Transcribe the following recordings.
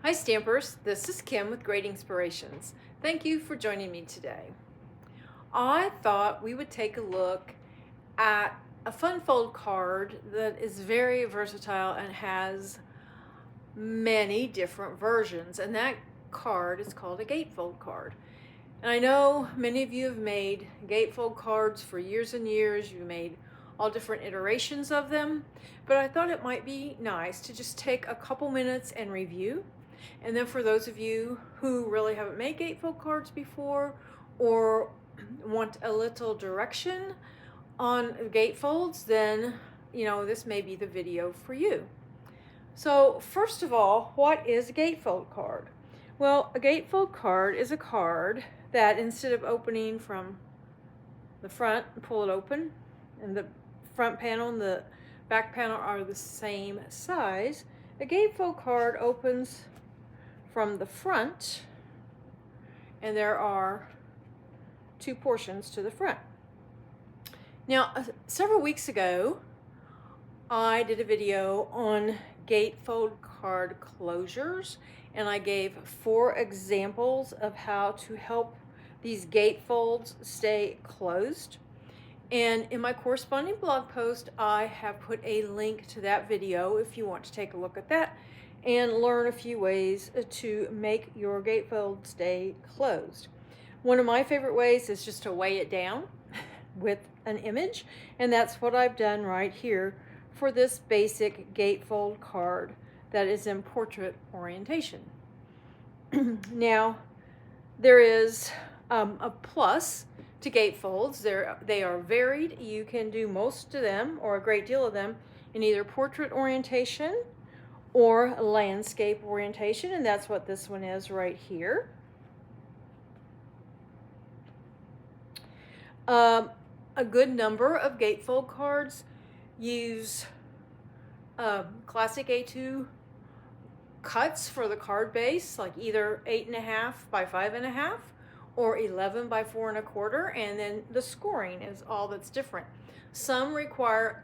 Hi Stampers, this is Kim with Great Inspirations. Thank you for joining me today. I thought we would take a look at a fun fold card that is very versatile and has many different versions, and that card is called a gatefold card. And I know many of you have made gatefold cards for years and years. You've made all different iterations of them, but I thought it might be nice to just take a couple minutes and review. And then for those of you who really haven't made gatefold cards before or want a little direction on gatefolds, then this may be the video for you. So first of all, what is a gatefold card? Well, a gatefold card is a card that instead of opening from the front, pull it open, and the front panel and the back panel are the same size, a gatefold card opens from the front, and there are two portions to the front. Now, several weeks ago, I did a video on gatefold card closures, and I gave 4 examples of how to help these gatefolds stay closed. And in my corresponding blog post, I have put a link to that video if you want to take a look at that and learn a few ways to make your gatefold stay closed. One of my favorite ways is just to weigh it down with an image, and that's what I've done right here for this basic gatefold card that is in portrait orientation. Now, there is a plus to gatefolds. They are varied. You can do most of them, or a great deal of them, in either portrait orientation or landscape orientation, and that's what this one is right here. A good number of gatefold cards use classic A2 cuts for the card base, like either 8.5 by 5.5 or 11 by 4 1/4, and then the scoring is all that's different. Some require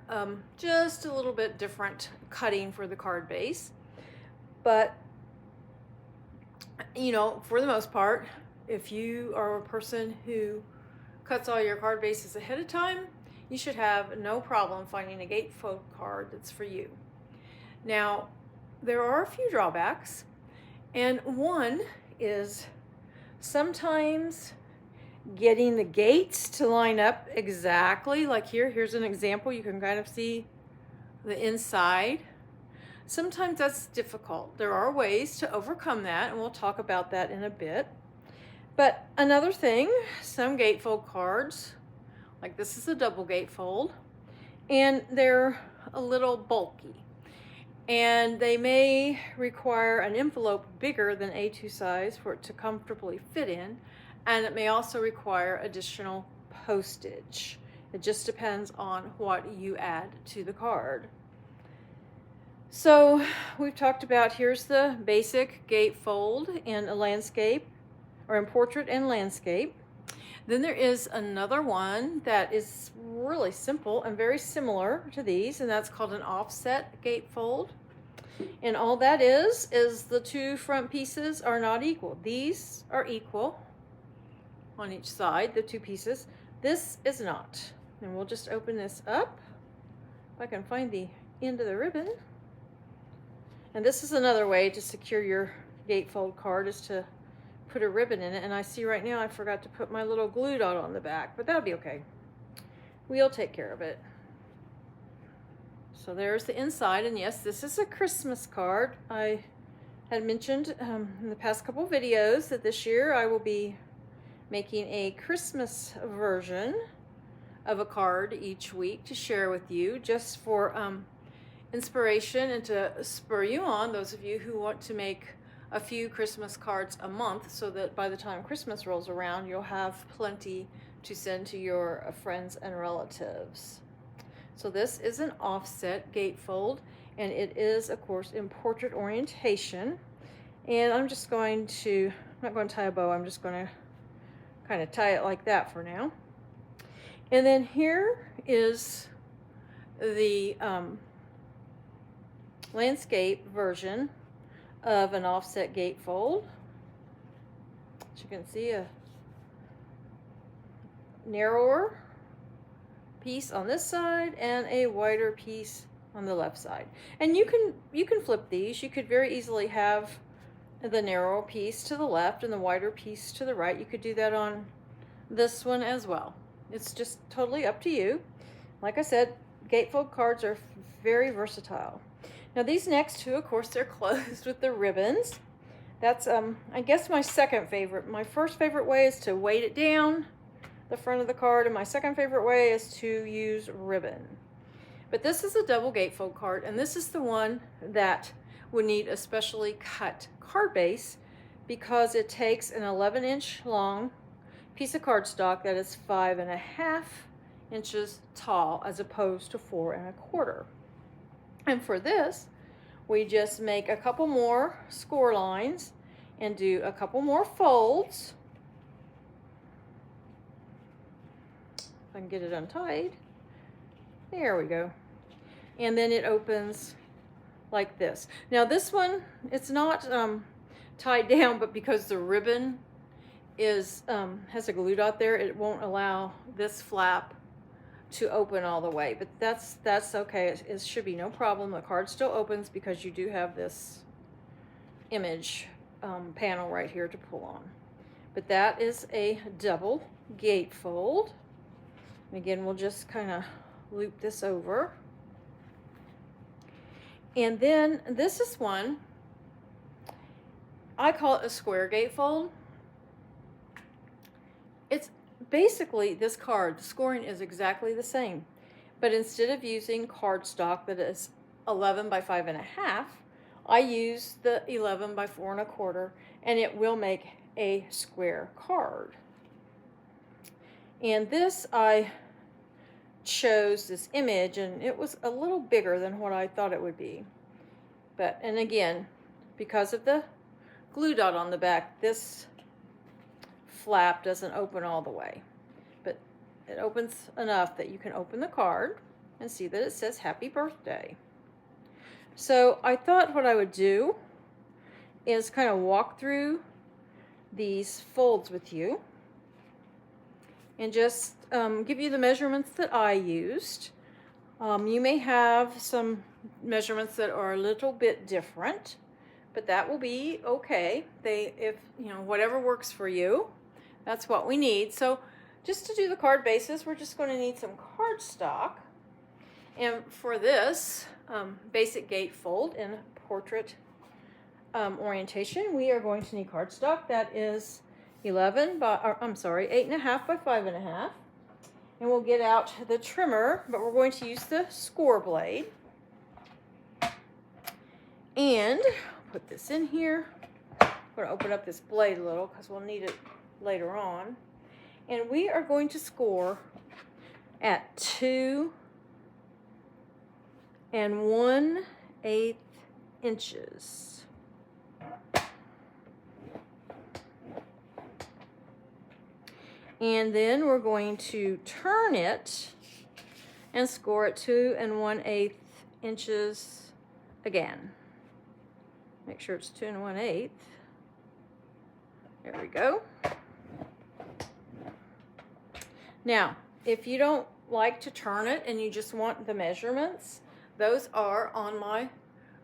just a little bit different cutting for the card base, but for the most part, if you are a person who cuts all your card bases ahead of time, you should have no problem finding a gatefold card that's for you. Now, there are a few drawbacks, and one is sometimes getting the gates to line up exactly. Like here's an example. You can kind of see the inside. Sometimes that's difficult. There are ways to overcome that, and we'll talk about that in a bit. But another thing, some gatefold cards, like this is a double gatefold, and they're a little bulky, and they may require an envelope bigger than A2 size for it to comfortably fit in, and it may also require additional postage. It just depends on what you add to the card. So we've talked about, here's the basic gatefold in a landscape, or in portrait and landscape. Then there is another one that is really simple and very similar to these, and that's called an offset gatefold. And all that is the two front pieces are not equal. These are equal on each side, the two pieces. This is not. And we'll just open this up, if I can find the end of the ribbon. And this is another way to secure your gatefold card, is to put a ribbon in it. And I see right now I forgot to put my little glue dot on the back, but that'll be okay. We'll take care of it. So there's the inside, and yes, this is a Christmas card. I had mentioned in the past couple videos that this year I will be making a Christmas version of a card each week to share with you, just for inspiration and to spur you on, those of you who want to make a few Christmas cards a month, so that by the time Christmas rolls around, you'll have plenty to send to your friends and relatives. So this is an offset gatefold, and it is, of course, in portrait orientation. And I'm just going to, I'm not going to tie a bow, I'm just going to kind of tie it like that for now. And then here is the landscape version of an offset gatefold. As you can see, a narrower piece on this side and a wider piece on the left side. And you can flip these. You could very easily have the narrow piece to the left and the wider piece to the right. You could do that on this one as well. It's just totally up to you. Like I said, gatefold cards are very versatile. Now these next two, of course, they're closed with the ribbons. That's I guess my second favorite. My first favorite way is to weight it down the front of the card, and my second favorite way is to use ribbon. But this is a double gatefold card, and this is the one that would need a specially cut card base because it takes an 11-inch long piece of cardstock that is 5.5 inches tall as opposed to 4.25. And for this, we just make a couple more score lines and do a couple more folds. If I can get it untied. There we go. And then it opens like this. Now this one, it's not tied down, but because the ribbon is has a glue dot there, it won't allow this flap to open all the way, but that's okay. It should be no problem. The card still opens because you do have this image panel right here to pull on. But that is a double gatefold. And again, we'll just kind of loop this over. And then this is one, I call it a square gatefold. It's basically this card, the scoring is exactly the same, but instead of using cardstock that is 11 by 5.5, I use the 11 by 4.25, and it will make a square card. And this, I chose this image, and it was a little bigger than what I thought it would be. But, and again, because of the glue dot on the back, this flap doesn't open all the way, but it opens enough that you can open the card and see that it says happy birthday. So I thought what I would do is kind of walk through these folds with you and just give you the measurements that I used. You may have some measurements that are a little bit different, but that will be okay. If you know, whatever works for you, that's what we need. So just to do the card bases, we're just going to need some cardstock. And for this basic gatefold in portrait orientation, we are going to need cardstock that is 8.5 by 5.5. And we'll get out the trimmer, but we're going to use the score blade. And put this in here. I'm going to open up this blade a little because we'll need it later on. And we are going to score at 2 1/8 inches. And then we're going to turn it and score at 2 1/8 inches again. Make sure it's 2 1/8. There we go. Now, if you don't like to turn it and you just want the measurements, those are on my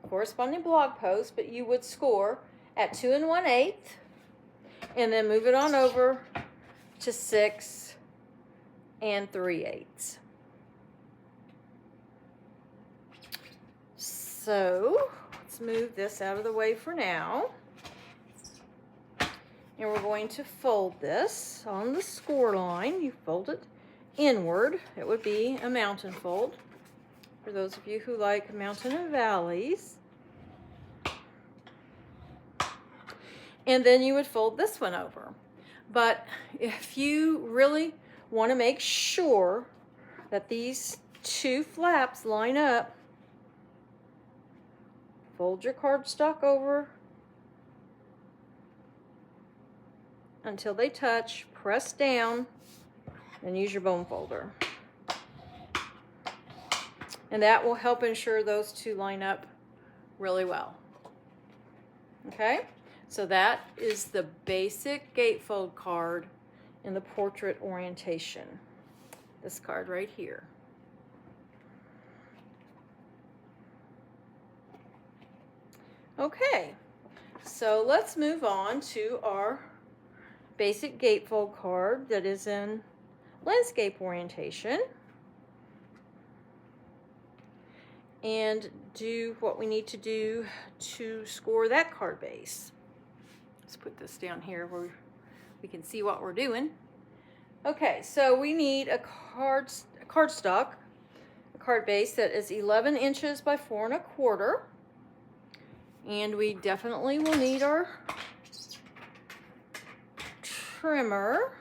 corresponding blog post, but you would score at 2 1/8 and then move it on over to 6 3/8. So let's move this out of the way for now. And we're going to fold this on the score line. You fold it inward. It would be a mountain fold for those of you who like mountain and valleys. And then you would fold this one over. But if you really want to make sure that these two flaps line up, fold your cardstock over until they touch, press down, and use your bone folder. And that will help ensure those two line up really well. Okay, so that is the basic gatefold card in the portrait orientation. This card right here. Okay, so let's move on to our basic gatefold card that is in landscape orientation, and do what we need to do to score that card base. Let's put this down here where we can see what we're doing. Okay, so we need a cardstock, a card base that is 11 inches by 4 1/4. And we definitely will need our trimmer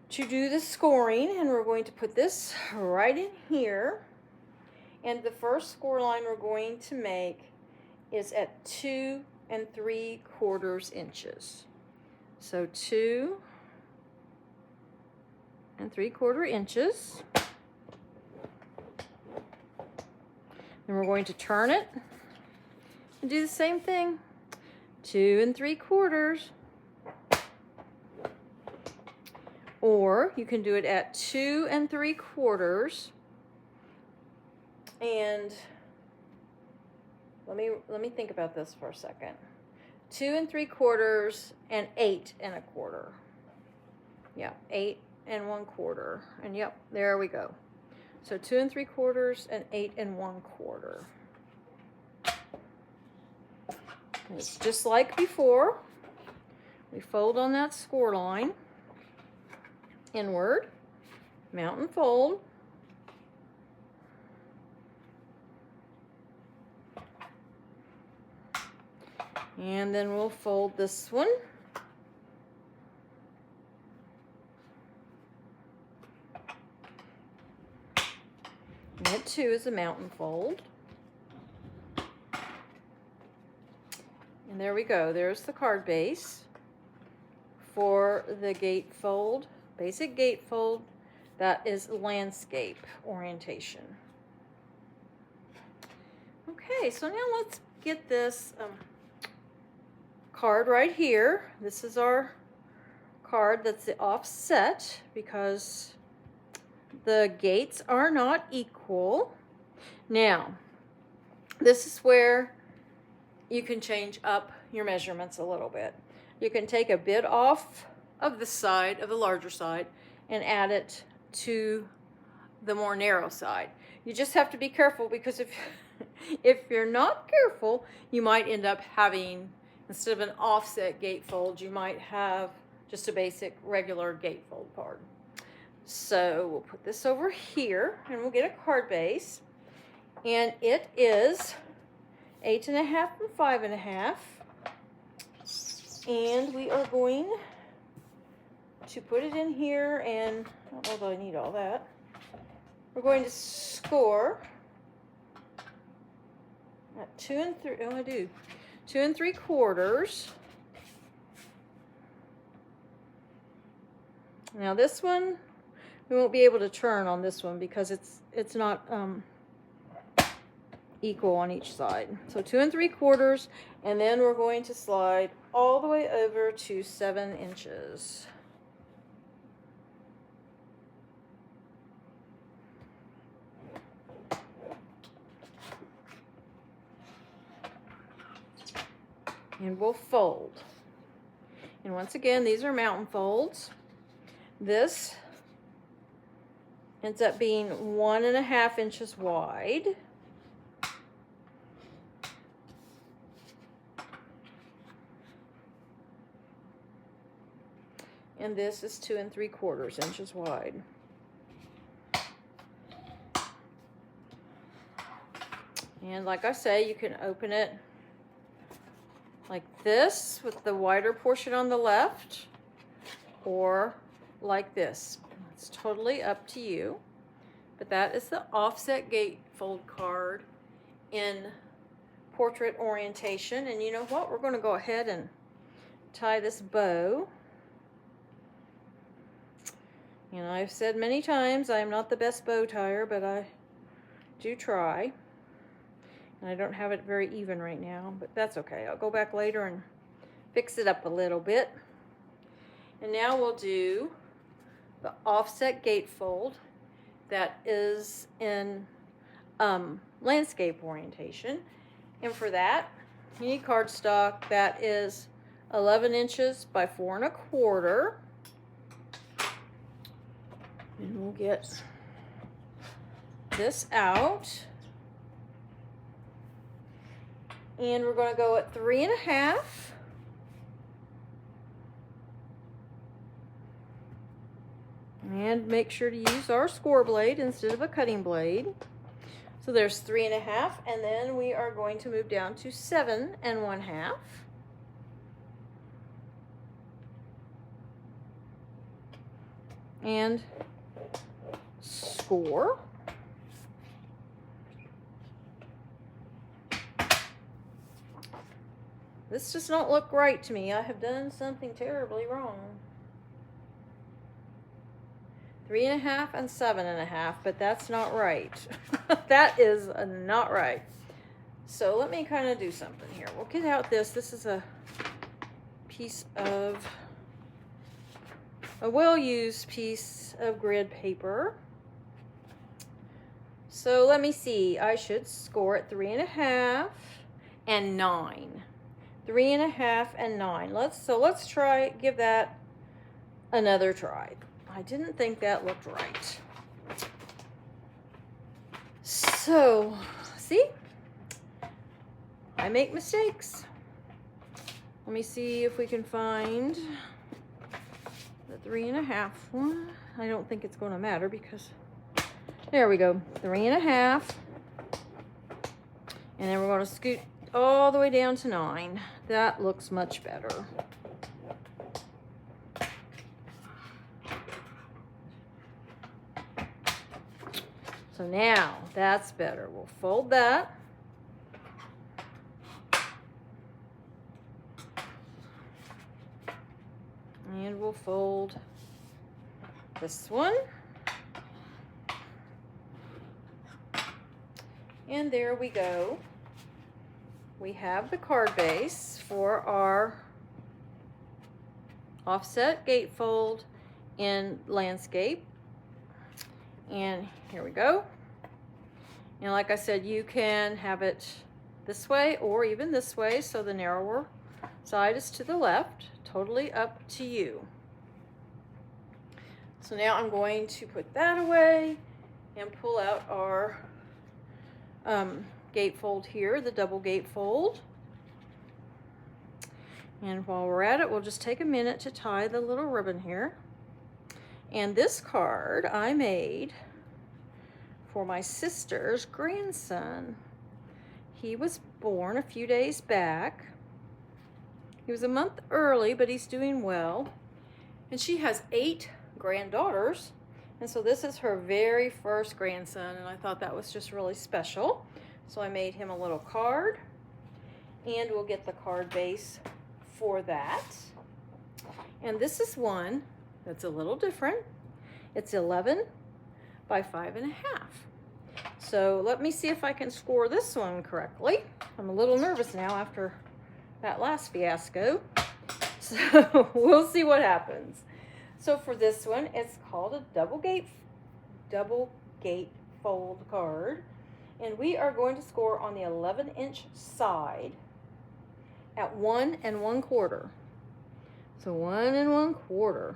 to do the scoring, and we're going to put this right in here. And the first score line we're going to make is at 2 3/4 inches. So 2 3/4 inches. Then we're going to turn it and do the same thing. 2 3/4. Or you can do it at 2 3/4. And let me think about this for a second. 2 3/4 and 8 1/4. Yeah, 8 1/4. And yep, there we go. So 2 3/4 and 8 1/4. It's just like before. We fold on that score line inward, mount and fold. And then we'll fold this one. And it too is a mount and fold. And there we go. There's the card base for the gatefold, basic gatefold that is landscape orientation. Okay, so now let's get this card right here. This is our card that's the offset because the gates are not equal. Now, this is where you can change up your measurements a little bit. You can take a bit off of the side, of the larger side, and add it to the more narrow side. You just have to be careful because if you're not careful, you might end up having, instead of an offset gatefold, you might have just a basic regular gatefold card. So we'll put this over here and we'll get a card base. And it is 8 1/2 and 5 1/2. And we are going to put it in here, and I don't know if I need all that. We're going to score at 2 3. Oh, I do. 2 3/4. Now this one, we won't be able to turn on this one because it's not equal on each side. So 2 3/4, and then we're going to slide all the way over to 7 inches. And we'll fold. And once again, these are mountain folds. This ends up being 1 1/2 inches wide. And this is 2 3/4 inches wide. And like I say, you can open it like this with the wider portion on the left, or like this. It's totally up to you. But that is the offset gatefold card in portrait orientation. And you know what? We're going to go ahead and tie this bow. And I've said many times I am not the best bow tire, but I do try. I don't have it very even right now, but that's okay. I'll go back later and fix it up a little bit. And now we'll do the offset gatefold that is in landscape orientation. And for that, you need cardstock that is 11 inches by 4 1/4. And we'll get this out. And we're going to go at 3 1/2. And make sure to use our score blade instead of a cutting blade. So there's 3 1/2, and then we are going to move down to 7 1/2. And score. This does not look right to me. I have done something terribly wrong. 3 1/2 and 7 1/2, but that's not right. That is not right. So let me kind of do something here. We'll get out this. This is a piece of, a well-used piece of grid paper. So let me see. I should score at 3 1/2 and 9. 3 1/2 and 9. Let's try, give that another try. I didn't think that looked right. So, see? I make mistakes. Let me see if we can find the 3 1/2 one. I don't think it's going to matter because, there we go, 3 1/2. And then we're going to scoot all the way down to 9. That looks much better. So now that's better. We'll fold that. And we'll fold this one. And there we go. We have the card base for our offset gatefold in landscape. And here we go. And like I said, you can have it this way or even this way, so the narrower side is to the left. Totally up to you. So now I'm going to put that away and pull out our gatefold here, the double gatefold. And while we're at it, we'll just take a minute to tie the little ribbon here. And this card I made for my sister's grandson. He was born a few days back. He was a month early, but he's doing well. And she has 8 granddaughters. And so this is her very first grandson, and I thought that was just really special. So I made him a little card, and we'll get the card base for that. And this is one that's a little different. It's 11 by 5 1/2. So let me see if I can score this one correctly. I'm a little nervous now after that last fiasco. So we'll see what happens. So for this one, it's called a double gate fold card. And we are going to score on the 11-inch side at 1 1/4. So 1 1/4.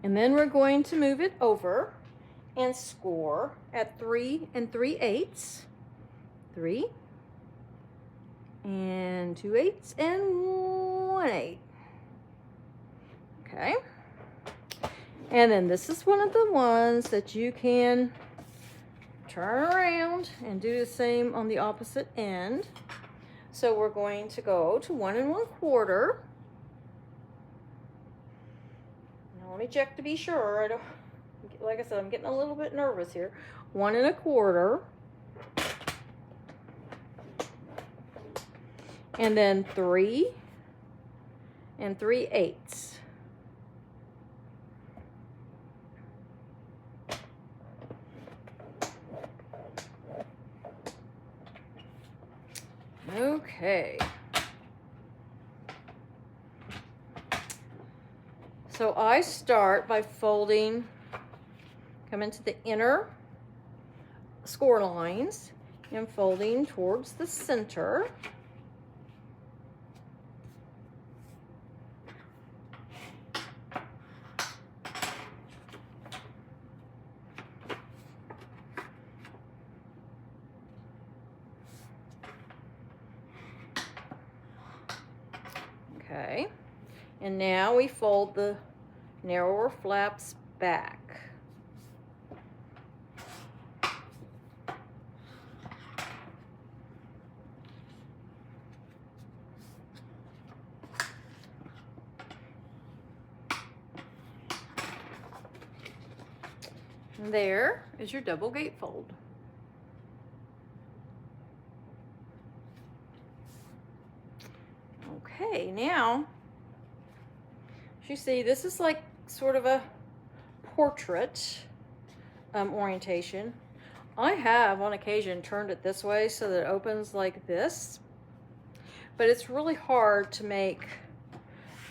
And then we're going to move it over and score at 3 3/8. 3 and 2/8 and 1/8. Okay. And then this is one of the ones that you can turn around and do the same on the opposite end. So we're going to go to 1 1/4. Now let me check to be sure. I don't, like I said, I'm getting a little bit nervous here. 1 1/4. And then 3 3/8. Okay. So I start by folding, come into the inner score lines and folding towards the center. Okay, and now we fold the narrower flaps back. And there is your double gatefold. Okay, now, as you see, this is like sort of a portrait orientation. I have on occasion turned it this way so that it opens like this, but it's really hard to make,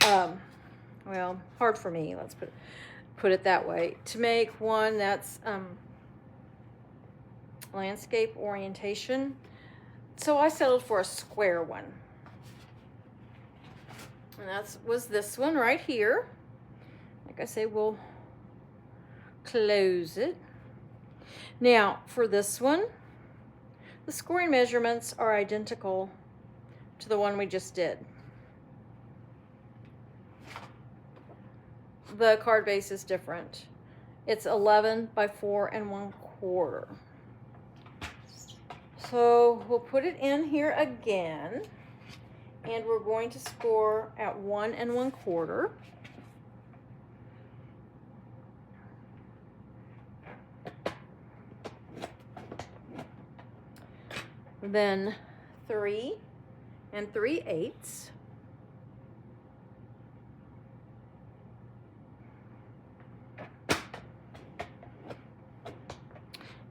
well, hard for me, let's put it that way, to make one that's landscape orientation. So I settled for a square one. And that was this one right here. Like I say, we'll close it. Now, for this one, the scoring measurements are identical to the one we just did. The card base is different. It's 11 by 4 1/4. So we'll put it in here again, and we're going to score at 1 1/4. Then 3 3/8.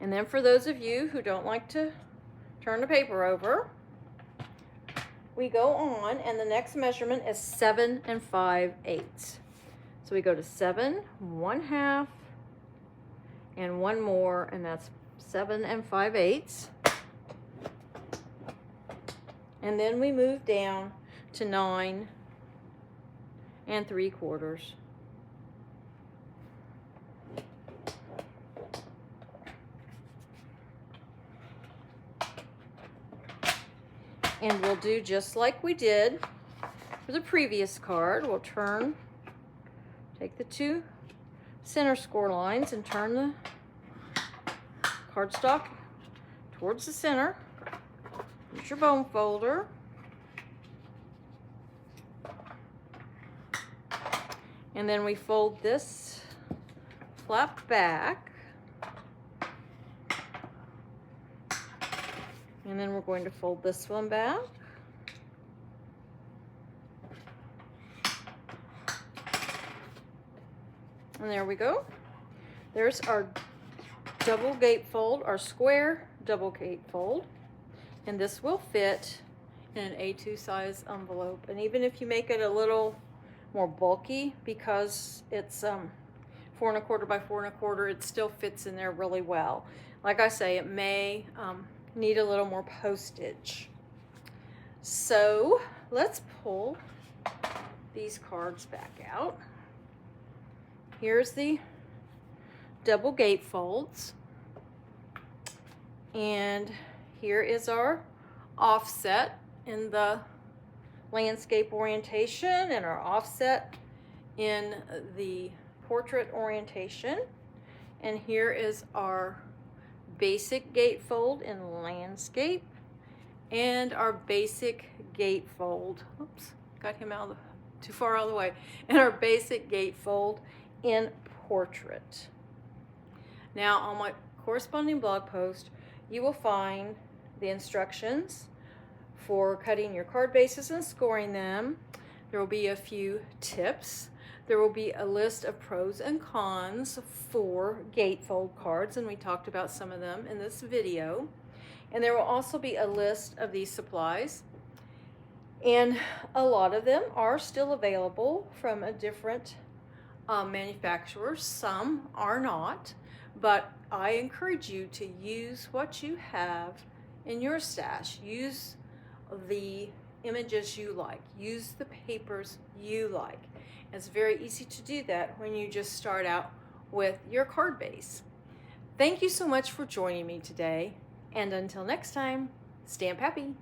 And then for those of you who don't like to turn the paper over, we go on, and the next measurement is 7 5/8. So we go to 7 1/2 and one more, and that's 7 5/8. And then we move down to 9 3/4. And we'll do just like we did for the previous card. We'll take the two center score lines and turn the cardstock towards the center. Here's your bone folder. And then we fold this flap back. And then we're going to fold this one back. And there we go. There's our double gatefold, our square double gatefold. And this will fit in an A2 size envelope. And even if you make it a little more bulky, because it's 4 1/4 by 4 1/4, it still fits in there really well. Like I say, it may need a little more postage. So let's pull these cards back out. Here's the double gatefolds, and here is our offset in the landscape orientation and our offset in the portrait orientation. And here is our basic gatefold in landscape and our basic gatefold. Oops, got him out too far out of the way. And our basic gatefold in portrait. Now on my corresponding blog post, you will find the instructions for cutting your card bases and scoring them. There will be a few tips. There will be a list of pros and cons for gatefold cards, and we talked about some of them in this video. And there will also be a list of these supplies. And a lot of them are still available from a different manufacturers. Some are not, but I encourage you to use what you have in your stash. Use the images you like. Use the papers you like. It's very easy to do that when you just start out with your card base. Thank you so much for joining me today, and until next time, stamp happy.